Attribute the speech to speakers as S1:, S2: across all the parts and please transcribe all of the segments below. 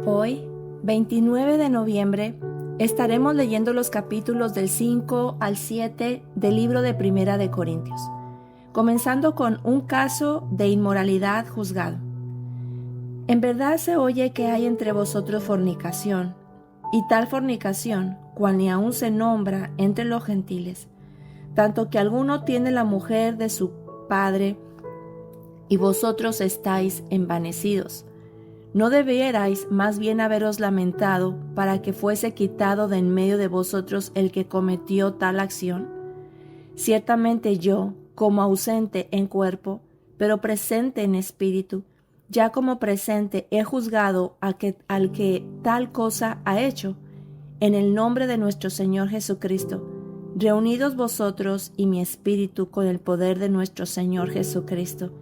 S1: Hoy, 29 de noviembre, estaremos leyendo los capítulos del 5 al 7 del libro de Primera de Corintios, comenzando con un caso de inmoralidad juzgado. En verdad se oye que hay entre vosotros fornicación, y tal fornicación, cual ni aun se nombra entre los gentiles, tanto que alguno tiene la mujer de su padre, y vosotros estáis envanecidos. ¿No debierais más bien haberos lamentado para que fuese quitado de en medio de vosotros el que cometió tal acción? Ciertamente yo, como ausente en cuerpo, pero presente en espíritu, ya como presente he juzgado al que tal cosa ha hecho, en el nombre de nuestro Señor Jesucristo, reunidos vosotros y mi espíritu con el poder de nuestro Señor Jesucristo.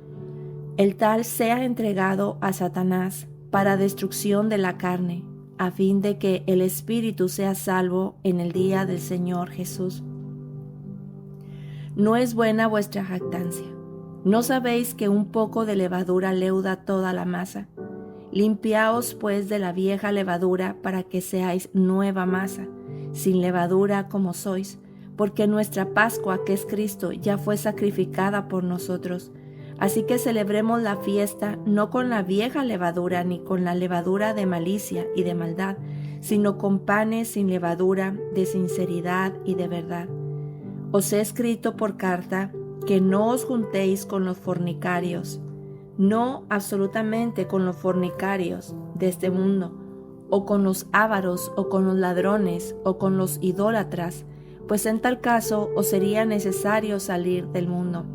S1: El tal sea entregado a Satanás para destrucción de la carne, a fin de que el espíritu sea salvo en el día del Señor Jesús. No es buena vuestra jactancia. ¿No sabéis que un poco de levadura leuda toda la masa? Limpiaos pues de la vieja levadura para que seáis nueva masa, sin levadura como sois, porque nuestra Pascua, que es Cristo, ya fue sacrificada por nosotros. Así que celebremos la fiesta no con la vieja levadura ni con la levadura de malicia y de maldad, sino con panes sin levadura, de sinceridad y de verdad. Os he escrito por carta que no os juntéis con los fornicarios, no absolutamente con los fornicarios de este mundo, o con los ávaros, o con los ladrones, o con los idólatras, pues en tal caso os sería necesario salir del mundo.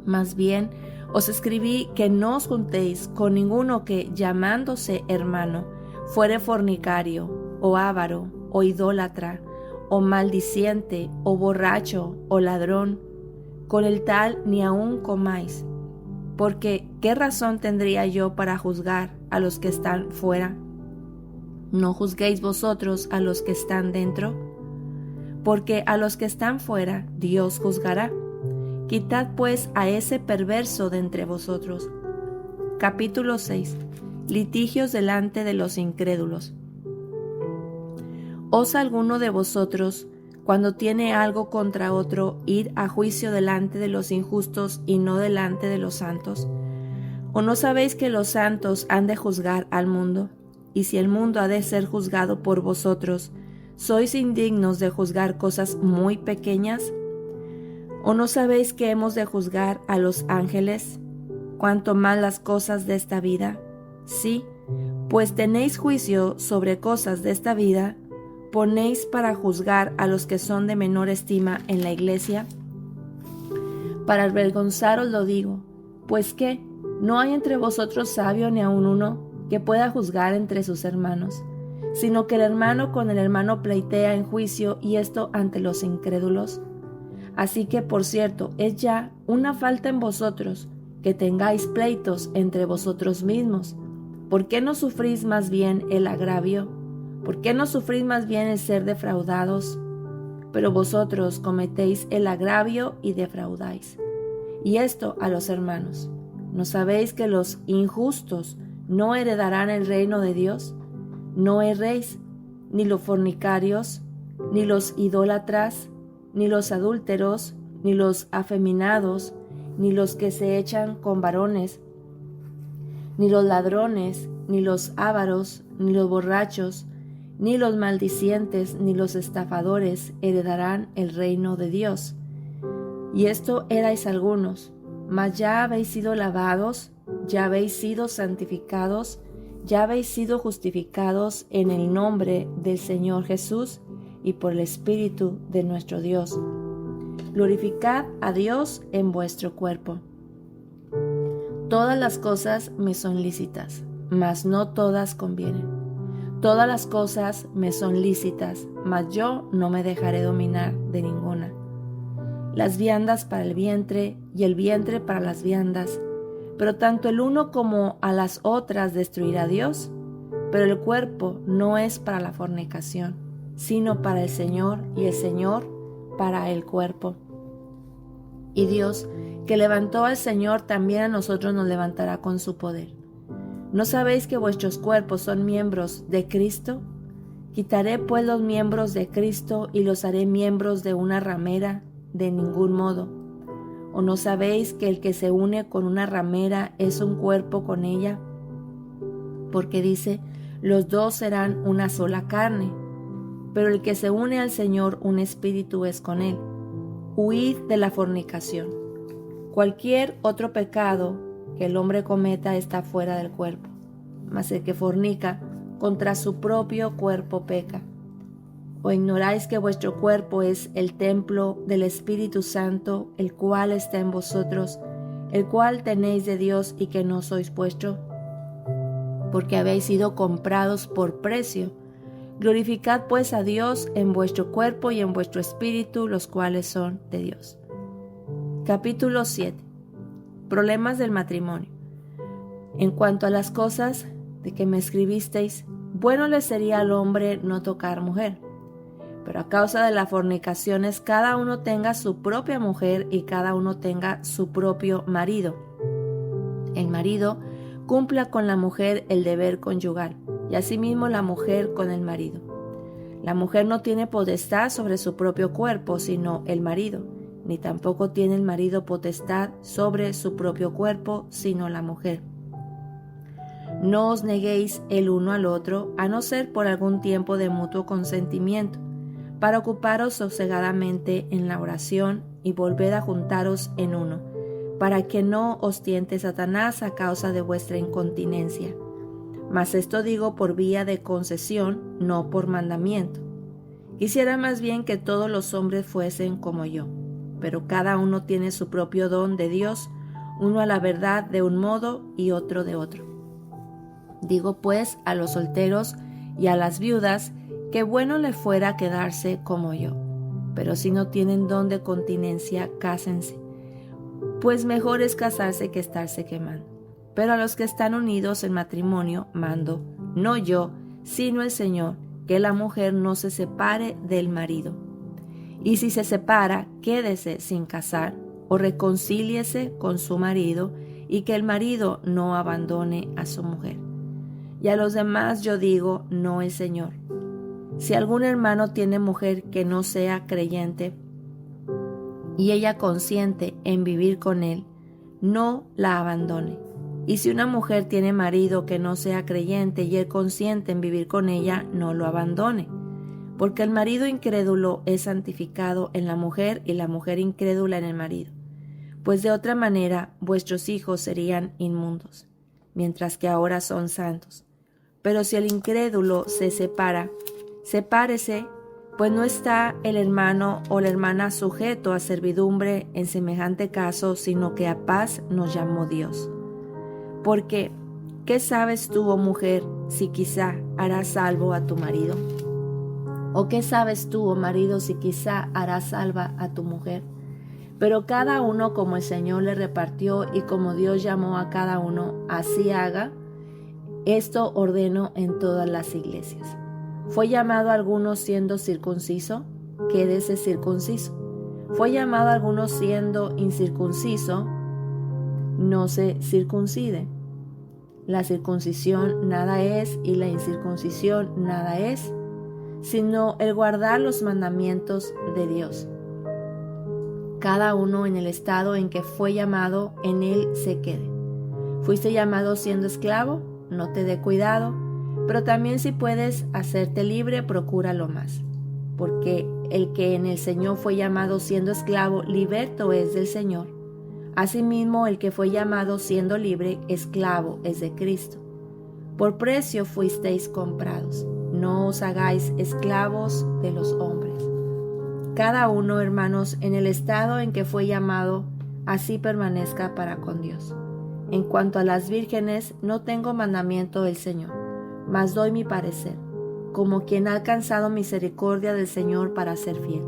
S1: Más bien, os escribí que no os juntéis con ninguno que, llamándose hermano, fuere fornicario, o avaro, o idólatra, o maldiciente, o borracho, o ladrón. Con el tal ni aun comáis. Porque, ¿qué razón tendría yo para juzgar a los que están fuera? ¿No juzguéis vosotros a los que están dentro? Porque a los que están fuera Dios juzgará. Quitad pues a ese perverso de entre vosotros. Capítulo 6. Litigios delante de los incrédulos. ¿Osa alguno de vosotros, cuando tiene algo contra otro, ir a juicio delante de los injustos y no delante de los santos? ¿O no sabéis que los santos han de juzgar al mundo? Y si el mundo ha de ser juzgado por vosotros, ¿sois indignos de juzgar cosas muy pequeñas? ¿O no sabéis que hemos de juzgar a los ángeles? ¿Cuánto más las cosas de esta vida? Sí, pues tenéis juicio sobre cosas de esta vida, ¿ponéis para juzgar a los que son de menor estima en la iglesia? Para avergonzaros lo digo, pues ¿qué? ¿No hay entre vosotros sabio ni aun uno que pueda juzgar entre sus hermanos? Sino que el hermano con el hermano pleitea en juicio, y esto ante los incrédulos. Así que, por cierto, es ya una falta en vosotros que tengáis pleitos entre vosotros mismos. ¿Por qué no sufrís más bien el agravio? ¿Por qué no sufrís más bien el ser defraudados? Pero vosotros cometéis el agravio y defraudáis. Y esto a los hermanos. ¿No sabéis que los injustos no heredarán el reino de Dios? No erréis, ni los fornicarios, ni los idólatras, ni los adúlteros, ni los afeminados, ni los que se echan con varones, ni los ladrones, ni los ávaros, ni los borrachos, ni los maldicientes, ni los estafadores heredarán el reino de Dios. Y esto erais algunos, mas ya habéis sido lavados, ya habéis sido santificados, ya habéis sido justificados en el nombre del Señor Jesús y por el Espíritu de nuestro Dios. Glorificad a Dios en vuestro cuerpo. Todas las cosas me son lícitas, mas no todas convienen. Todas las cosas me son lícitas, mas yo no me dejaré dominar de ninguna. Las viandas para el vientre y el vientre para las viandas, pero tanto el uno como a las otras destruirá Dios. Pero el cuerpo no es para la fornicación, sino para el Señor, y el Señor para el cuerpo. Y Dios, que levantó al Señor, también a nosotros nos levantará con su poder. ¿No sabéis que vuestros cuerpos son miembros de Cristo? ¿Quitaré pues los miembros de Cristo y los haré miembros de una ramera? De ningún modo. ¿O no sabéis que el que se une con una ramera es un cuerpo con ella? Porque dice, los dos serán una sola carne. Pero el que se une al Señor, un espíritu es con él. Huid de la fornicación. Cualquier otro pecado que el hombre cometa está fuera del cuerpo, mas el que fornica contra su propio cuerpo peca. ¿O ignoráis que vuestro cuerpo es el templo del Espíritu Santo, el cual está en vosotros, el cual tenéis de Dios y que no sois vuestro? Porque habéis sido comprados por precio. Glorificad pues a Dios en vuestro cuerpo y en vuestro espíritu, los cuales son de Dios. Capítulo 7. Problemas del matrimonio. En cuanto a las cosas de que me escribisteis, bueno le sería al hombre no tocar mujer. Pero a causa de las fornicaciones, cada uno tenga su propia mujer y cada uno tenga su propio marido. El marido cumpla con la mujer el deber conyugal, y asimismo la mujer con el marido. La mujer no tiene potestad sobre su propio cuerpo, sino el marido, ni tampoco tiene el marido potestad sobre su propio cuerpo, sino la mujer. No os neguéis el uno al otro, a no ser por algún tiempo de mutuo consentimiento, para ocuparos sosegadamente en la oración y volved a juntaros en uno, para que no os tiente Satanás a causa de vuestra incontinencia. Mas esto digo por vía de concesión, no por mandamiento. Quisiera más bien que todos los hombres fuesen como yo, pero cada uno tiene su propio don de Dios, uno a la verdad de un modo y otro de otro. Digo pues a los solteros y a las viudas que bueno le fuera quedarse como yo, pero si no tienen don de continencia, cásense, pues mejor es casarse que estarse quemando. Pero a los que están unidos en matrimonio mando, no yo, sino el Señor, que la mujer no se separe del marido. Y si se separa, quédese sin casar, o reconcíliese con su marido, y que el marido no abandone a su mujer. Y a los demás yo digo, no el Señor. Si algún hermano tiene mujer que no sea creyente, y ella consiente en vivir con él, no la abandone. Y si una mujer tiene marido que no sea creyente y él consiente en vivir con ella, no lo abandone. Porque el marido incrédulo es santificado en la mujer y la mujer incrédula en el marido. Pues de otra manera vuestros hijos serían inmundos, mientras que ahora son santos. Pero si el incrédulo se separa, sepárese, pues no está el hermano o la hermana sujeto a servidumbre en semejante caso, sino que a paz nos llamó Dios. Porque, ¿qué sabes tú, oh mujer, si quizá harás salvo a tu marido? ¿O qué sabes tú, oh marido, si quizá harás salva a tu mujer? Pero cada uno como el Señor le repartió y como Dios llamó a cada uno, así haga. Esto ordeno en todas las iglesias. ¿Fue llamado a alguno siendo circunciso? Quédese circunciso. ¿Fue llamado a alguno siendo incircunciso? No se circuncide. La circuncisión nada es y la incircuncisión nada es, sino el guardar los mandamientos de Dios. Cada uno en el estado en que fue llamado, en él se quede. ¿Fuiste llamado siendo esclavo? No te dé cuidado, pero también si puedes hacerte libre, procúralo más. Porque el que en el Señor fue llamado siendo esclavo, liberto es del Señor. Asimismo, el que fue llamado siendo libre, esclavo es de Cristo. Por precio fuisteis comprados. No os hagáis esclavos de los hombres. Cada uno, hermanos, en el estado en que fue llamado, así permanezca para con Dios. En cuanto a las vírgenes, no tengo mandamiento del Señor, mas doy mi parecer, como quien ha alcanzado misericordia del Señor para ser fiel.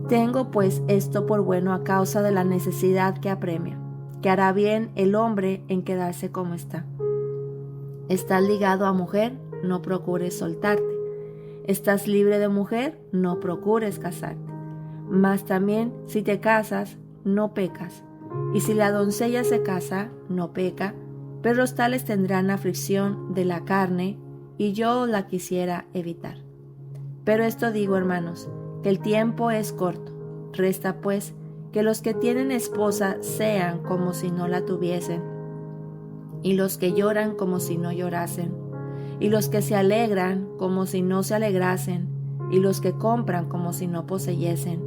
S1: Tengo pues esto por bueno a causa de la necesidad que apremia, que hará bien el hombre en quedarse como está. ¿Estás ligado a mujer? No procures soltarte. ¿Estás libre de mujer? No procures casarte. Mas también, si te casas, no pecas. Y si la doncella se casa, no peca, pero los tales tendrán aflicción de la carne, y yo la quisiera evitar. Pero esto digo, hermanos, que el tiempo es corto. Resta pues que los que tienen esposa sean como si no la tuviesen, y los que lloran como si no llorasen, y los que se alegran como si no se alegrasen, y los que compran como si no poseyesen,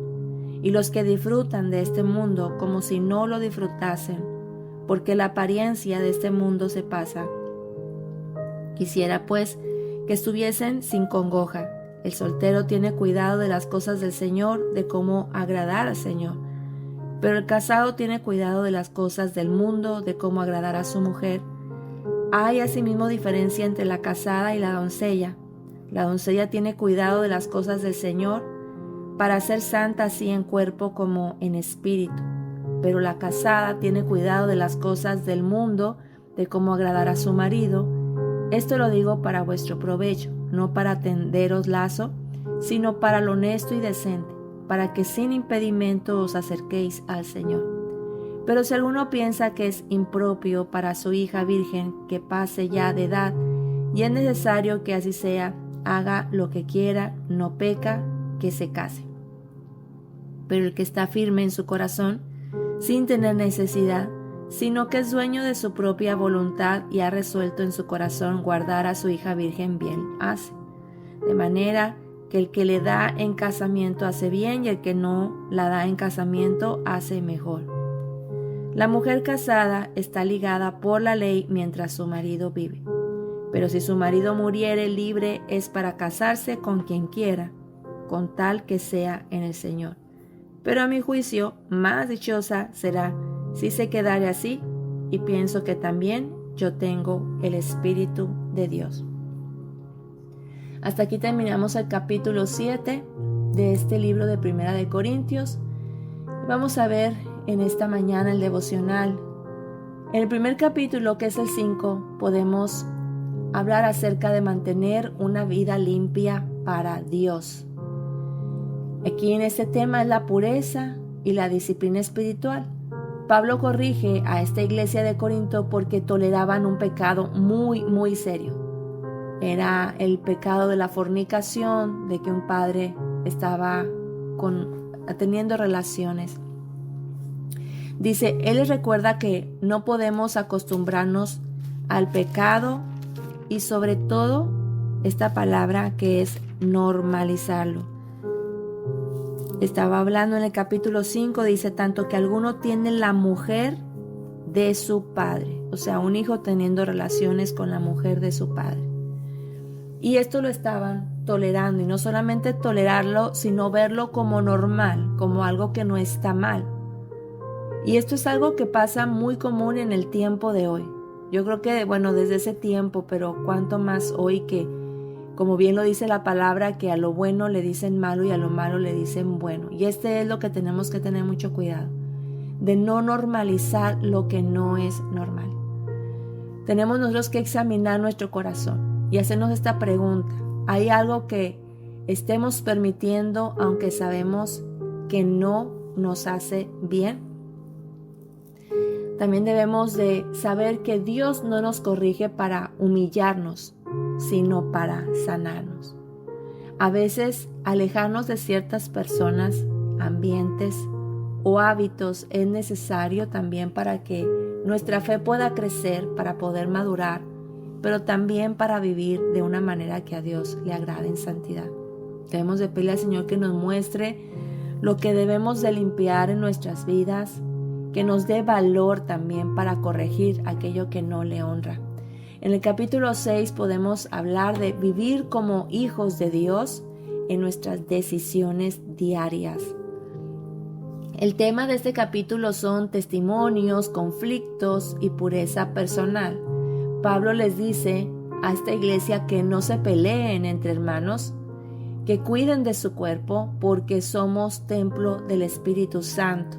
S1: y los que disfrutan de este mundo como si no lo disfrutasen, porque la apariencia de este mundo se pasa. Quisiera pues que estuviesen sin congoja. El soltero tiene cuidado de las cosas del Señor, de cómo agradar al Señor. Pero el casado tiene cuidado de las cosas del mundo, de cómo agradar a su mujer. Hay asimismo diferencia entre la casada y la doncella. La doncella tiene cuidado de las cosas del Señor, para ser santa así en cuerpo como en espíritu. Pero la casada tiene cuidado de las cosas del mundo, de cómo agradar a su marido. Esto lo digo para vuestro provecho, no para tenderos lazo, sino para lo honesto y decente, para que sin impedimento os acerquéis al Señor. Pero si alguno piensa que es impropio para su hija virgen que pase ya de edad, y es necesario que así sea, haga lo que quiera, no peca, que se case. Pero el que está firme en su corazón, sin tener necesidad, sino que es dueño de su propia voluntad y ha resuelto en su corazón guardar a su hija virgen, bien hace. De manera que el que le da en casamiento hace bien, y el que no la da en casamiento hace mejor. La mujer casada está ligada por la ley mientras su marido vive. Pero si su marido muriere, libre es para casarse con quien quiera, con tal que sea en el Señor. Pero a mi juicio, más dichosa será si se quedare así, y pienso que también yo tengo el Espíritu de Dios. Hasta aquí terminamos el capítulo 7 de este libro de Primera de Corintios. Vamos a ver en esta mañana el devocional. En el primer capítulo, que es el 5, podemos hablar acerca de mantener una vida limpia para Dios. Aquí en este tema es la pureza y la disciplina espiritual. Pablo corrige a esta iglesia de Corinto porque toleraban un pecado muy serio. Era el pecado de la fornicación, de que un padre estaba teniendo relaciones. Dice, él les recuerda que no podemos acostumbrarnos al pecado y sobre todo esta palabra que es normalizarlo. Estaba hablando en el capítulo 5, dice tanto que alguno tiene la mujer de su padre, o sea, un hijo teniendo relaciones con la mujer de su padre. Y esto lo estaban tolerando, y no solamente tolerarlo, sino verlo como normal, como algo que no está mal. Y esto es algo que pasa muy común en el tiempo de hoy. Yo creo que, desde ese tiempo, pero cuánto más hoy que, como bien lo dice la palabra, que a lo bueno le dicen malo y a lo malo le dicen bueno. Y este es lo que tenemos que tener mucho cuidado, de no normalizar lo que no es normal. Tenemos nosotros que examinar nuestro corazón y hacernos esta pregunta. ¿Hay algo que estemos permitiendo aunque sabemos que no nos hace bien? También debemos de saber que Dios no nos corrige para humillarnos, sino para sanarnos. A veces alejarnos de ciertas personas, ambientes o hábitos es necesario también para que nuestra fe pueda crecer, para poder madurar, pero también para vivir de una manera que a Dios le agrade en santidad. Debemos de pedirle al Señor que nos muestre lo que debemos de limpiar en nuestras vidas, que nos dé valor también para corregir aquello que no le honra. En el capítulo 6 podemos hablar de vivir como hijos de Dios en nuestras decisiones diarias. El tema de este capítulo son testimonios, conflictos y pureza personal. Pablo les dice a esta iglesia que no se peleen entre hermanos, que cuiden de su cuerpo porque somos templo del Espíritu Santo.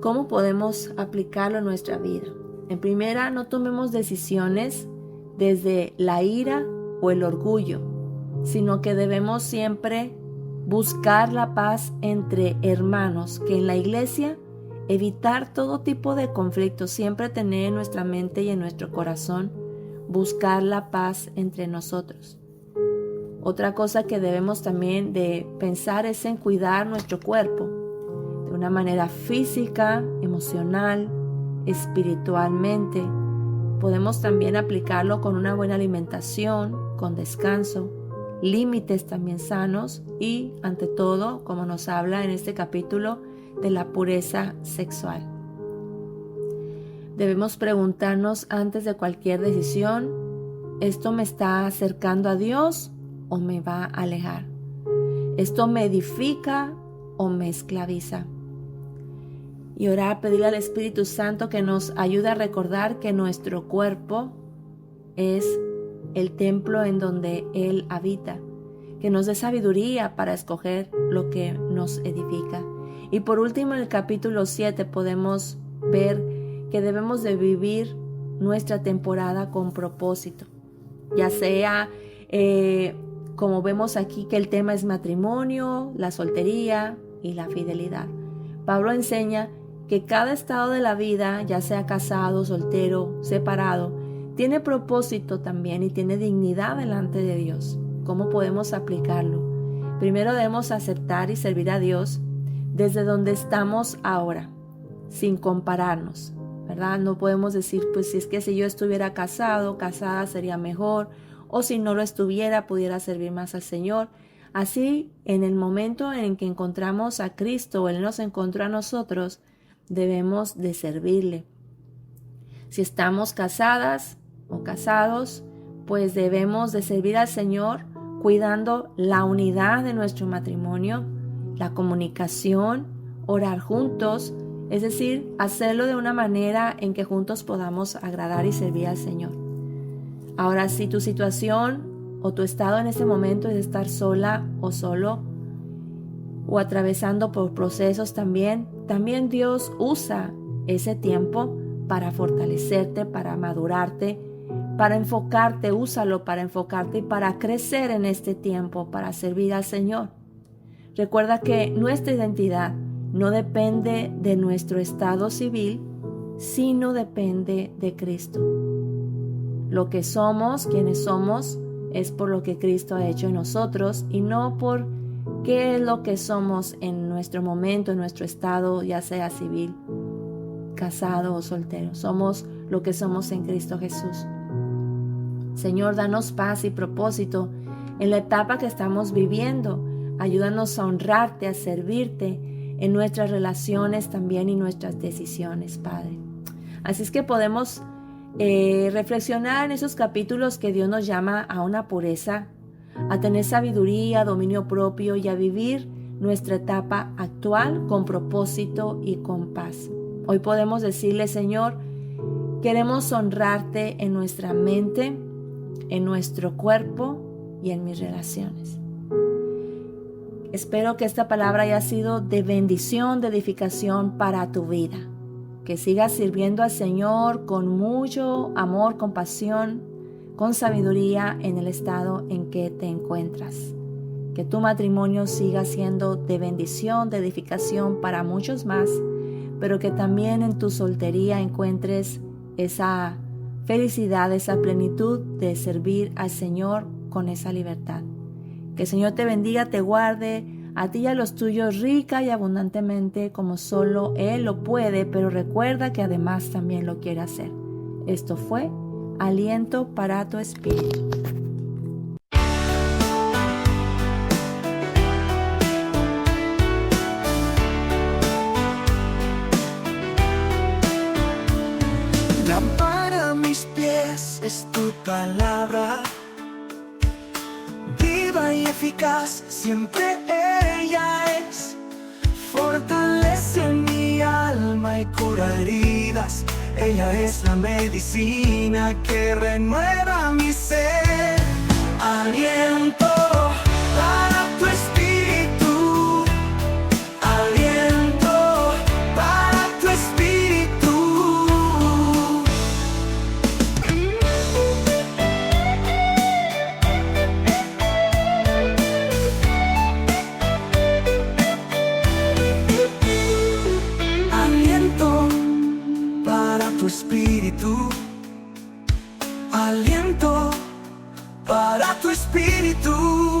S1: ¿Cómo podemos aplicarlo en nuestra vida? En primera, no tomemos decisiones desde la ira o el orgullo, sino que debemos siempre buscar la paz entre hermanos, que en la iglesia evitar todo tipo de conflictos, siempre tener en nuestra mente y en nuestro corazón, buscar la paz entre nosotros. Otra cosa que debemos también de pensar es en cuidar nuestro cuerpo de una manera física, emocional, espiritualmente. Podemos también aplicarlo con una buena alimentación, con descanso, límites también sanos y, ante todo, como nos habla en este capítulo, de la pureza sexual. Debemos preguntarnos antes de cualquier decisión, ¿esto me está acercando a Dios o me va a alejar? ¿Esto me edifica o me esclaviza? Y orar, pedirle al Espíritu Santo que nos ayude a recordar que nuestro cuerpo es el templo en donde Él habita, que nos dé sabiduría para escoger lo que nos edifica. Y por último, en el capítulo 7 podemos ver que debemos de vivir nuestra temporada con propósito, ya sea como vemos aquí que el tema es matrimonio, la soltería y la fidelidad. Pablo enseña que cada estado de la vida, ya sea casado, soltero, separado, tiene propósito también y tiene dignidad delante de Dios. ¿Cómo podemos aplicarlo? Primero debemos aceptar y servir a Dios desde donde estamos ahora, sin compararnos, ¿verdad? No podemos decir, pues si yo estuviera casado, casada sería mejor, o si no lo estuviera, pudiera servir más al Señor. Así, en el momento en que encontramos a Cristo o Él nos encontró a nosotros, debemos de servirle. Si estamos casadas o casados, pues debemos de servir al Señor cuidando la unidad de nuestro matrimonio, la comunicación, orar juntos, es decir, hacerlo de una manera en que juntos podamos agradar y servir al Señor. Ahora, si tu situación o tu estado en este momento es estar sola o solo o atravesando por procesos también Dios usa ese tiempo para fortalecerte, para madurarte, para enfocarte, úsalo para enfocarte y para crecer en este tiempo, para servir al Señor. Recuerda que nuestra identidad no depende de nuestro estado civil, sino depende de Cristo. Lo que somos, quienes somos, es por lo que Cristo ha hecho en nosotros y no por qué es lo que somos en nuestro momento, en nuestro estado, ya sea civil, casado o soltero. Somos lo que somos en Cristo Jesús. Señor, danos paz y propósito en la etapa que estamos viviendo. Ayúdanos a honrarte, a servirte en nuestras relaciones también y nuestras decisiones, Padre. Así es que podemos reflexionar en esos capítulos que Dios nos llama a una pureza, a tener sabiduría, dominio propio y a vivir nuestra etapa actual con propósito y con paz. Hoy podemos decirle, Señor, queremos honrarte en nuestra mente, en nuestro cuerpo y en mis relaciones. Espero que esta palabra haya sido de bendición, de edificación para tu vida. Que sigas sirviendo al Señor con mucho amor, compasión, con sabiduría en el estado en que te encuentras. Que tu matrimonio siga siendo de bendición, de edificación para muchos más, pero que también en tu soltería encuentres esa felicidad, esa plenitud de servir al Señor con esa libertad. Que el Señor te bendiga, te guarde, a ti y a los tuyos rica y abundantemente como solo Él lo puede, pero recuerda que además también lo quiere hacer. Esto fue Aliento para tu Espíritu.
S2: Lámpara a mis pies es tu palabra, viva y eficaz, siempre ella es. Fortalece mi alma y cura heridas, ella es la medicina que renueva mi ser. Aliento para tu espíritu, aliento para tu espíritu. Aliento aliento para tu espíritu.